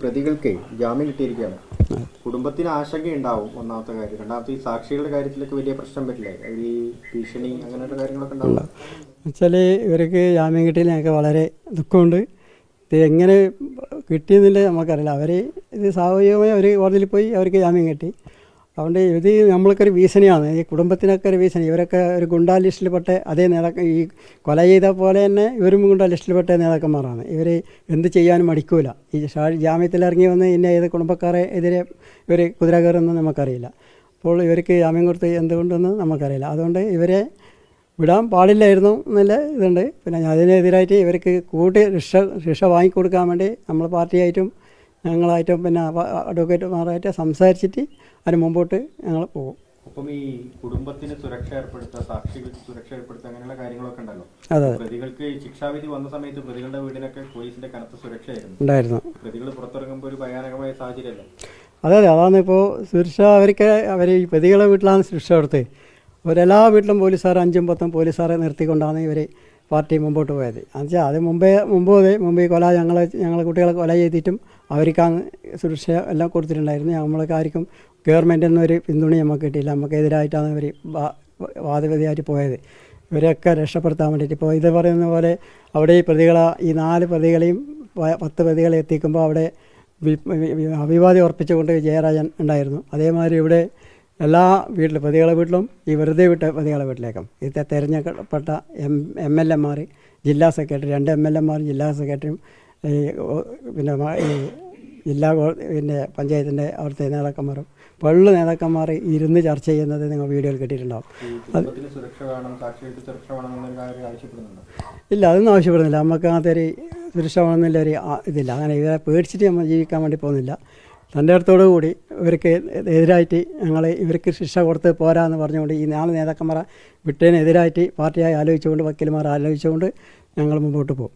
പ്രതികൾക്ക് ജാമ്യം കിട്ടിയിരിക്കുകയാണ്. കുടുംബത്തിന് ആശങ്കയുണ്ടാവും, ഒന്നാമത്തെ കാര്യം. രണ്ടാമത്തെ, ഈ സാക്ഷികളുടെ കാര്യത്തിലൊക്കെ വലിയ പ്രശ്നം പറ്റില്ലേ, ഈ ഭീഷണി അങ്ങനെയുള്ള കാര്യങ്ങളൊക്കെ ഉണ്ടാവും. വെച്ചാൽ ഇവർക്ക് ജാമ്യം കിട്ടിയതിൽ ഞങ്ങൾക്ക് വളരെ ദുഃഖമുണ്ട്. ഇത് എങ്ങനെ കിട്ടിയെന്നില്ല നമുക്കറിയില്ല. അവർ ഇത് സ്വാഭാവികമായി അവർ കോടതിയിൽ പോയി അവർക്ക് ജാമ്യം കിട്ടി. അതുകൊണ്ട് ഇത് നമ്മൾക്കൊരു ഭീഷണിയാണ്, ഈ കുടുംബത്തിനൊക്കെ ഒരു ഭീഷണി. ഇവരൊക്കെ ഒരു ഗുണ്ടാ ലിസ്റ്റിൽപ്പെട്ട അതേ ഈ കൊല ചെയ്ത പോലെ തന്നെ ഇവരും ഗുണ്ടാ ലിസ്റ്റിൽപ്പെട്ട നേതാക്കന്മാരാണ്. ഇവർ എന്ത് ചെയ്യാനും മടിക്കൂല. ഈ ജാമ്യത്തിൽ ഇറങ്ങി വന്ന് ഇന്ന ഏത് കുടുംബക്കാരെ എതിരെ ഇവർ കുതിര കയറുമെന്ന് നമുക്കറിയില്ല. അപ്പോൾ ഇവർക്ക് ജാമ്യം കൊടുത്ത് എന്തുകൊണ്ടെന്ന് നമുക്കറിയില്ല. അതുകൊണ്ട് ഇവരെ വിടാൻ പാടില്ലായിരുന്നു എന്നുള്ള ഇതുണ്ട്. പിന്നെ അതിനെതിരായിട്ട് ഇവർക്ക് ശിക്ഷ വാങ്ങിക്കൊടുക്കാൻ വേണ്ടി നമ്മൾ പാർട്ടിയായിട്ടും ഞങ്ങളായിട്ടും പിന്നെ അഡ്വക്കേറ്റുമാരായിട്ട് സംസാരിച്ചിട്ട് അതിന് മുമ്പോട്ട് ഞങ്ങൾ പോകും. അപ്പം ഈ കുടുംബത്തിന് സുരക്ഷ ഏർപ്പെടുത്തുക, സാക്ഷികൾക്ക് സുരക്ഷ ഏർപ്പെടുത്തുക, അങ്ങനെയുള്ള കാര്യങ്ങളൊക്കെ ഉണ്ടല്ലോ. അതെ, പ്രതികൾക്ക് ശിക്ഷാവിധി വന്ന സമയത്ത് പ്രതികളുടെ വീടിനൊക്കെ പോലീസിന്റെ കനത്ത സുരക്ഷയായിരുന്നു ഉണ്ടായിരുന്നു. പ്രതികൾ പുറത്തിറങ്ങുമ്പോൾ ഒരു ഭയാനകമായ സാഹചര്യമല്ലേ? അതെ, അതാണ് ഇപ്പോൾ സുരക്ഷ. അവർ ഈ പ്രതികളെ വീട്ടിലാണ് സുരക്ഷ കൊടുത്ത്. അവരെല്ലാ വീട്ടിലും പോലീസുകാർ 5-10 പോലീസുകാരെ നിർത്തിക്കൊണ്ടാണ് ഇവർ പാർട്ടി മുമ്പോട്ട് പോയത്. എന്നുവെച്ചാൽ അത് മുമ്പ് ഈ കൊല ഞങ്ങളെ കുട്ടികളെ കൊല ചെയ്തിട്ടും അവർക്കാണ് സുരക്ഷ എല്ലാം കൊടുത്തിട്ടുണ്ടായിരുന്നു. നമ്മൾക്ക് ആർക്കും ഗവൺമെൻറ്റിൽ നിന്നൊരു പിന്തുണ നമുക്ക് കിട്ടിയില്ല. നമുക്കെതിരായിട്ടാണ് ഇവർ വാദവതിയായിട്ട് പോയത്. ഇവരെയൊക്കെ രക്ഷപ്പെടുത്താൻ വേണ്ടിയിട്ട് ഇപ്പോൾ ഇത് പറയുന്ന പോലെ അവിടെ ഈ 4 പ്രതികളെയും 10 പ്രതികളെ എത്തിക്കുമ്പോൾ അവിടെ അഭിവാദ്യം ഉറപ്പിച്ചുകൊണ്ട് ജയരാജൻ ഉണ്ടായിരുന്നു. അതേമാതിരി ഇവിടെ എല്ലാ പ്രതികളെ വീട്ടിലും ഈ വെറുതെ വിട്ട പ്രതികളെ വീട്ടിലേക്കും ഇത് തിരഞ്ഞെടുക്കപ്പെട്ട MLA-മാർ, ജില്ലാ സെക്രട്ടറി, 2 MLA-മാരും ജില്ലാ സെക്രട്ടറിയും പിന്നെ പഞ്ചായത്തിൻ്റെ അവിടുത്തെ നേതാക്കന്മാരും നേതാക്കന്മാർ ഇരുന്ന് ചർച്ച ചെയ്യുന്നത് നിങ്ങൾ വീഡിയോയിൽ കിട്ടിയിട്ടുണ്ടാവും. ഇല്ല, അതൊന്നും ആവശ്യപ്പെടുന്നില്ല. നമുക്ക് അങ്ങനത്തെ ഒരു സുരക്ഷ വേണമെന്നുള്ളൊരു ഇതില്ല. അങ്ങനെ ഇവരെ പേടിച്ചിട്ട് നമ്മൾ ജീവിക്കാൻ വേണ്ടി പോകുന്നില്ല. തൻ്റെ അടുത്തോടു കൂടി ഇവർക്ക് എതിരായിട്ട് ഇവർക്ക് ശിക്ഷ കൊടുത്ത് പോരാന്ന് പറഞ്ഞുകൊണ്ട് ഈ 4 നേതാക്കന്മാരെ വിട്ടതിനെതിരായിട്ട് പാർട്ടിയായി ആലോചിച്ചുകൊണ്ട്, വക്കീൽമാർ ആലോചിച്ചുകൊണ്ട് ഞങ്ങൾ മുമ്പോട്ട് പോകും.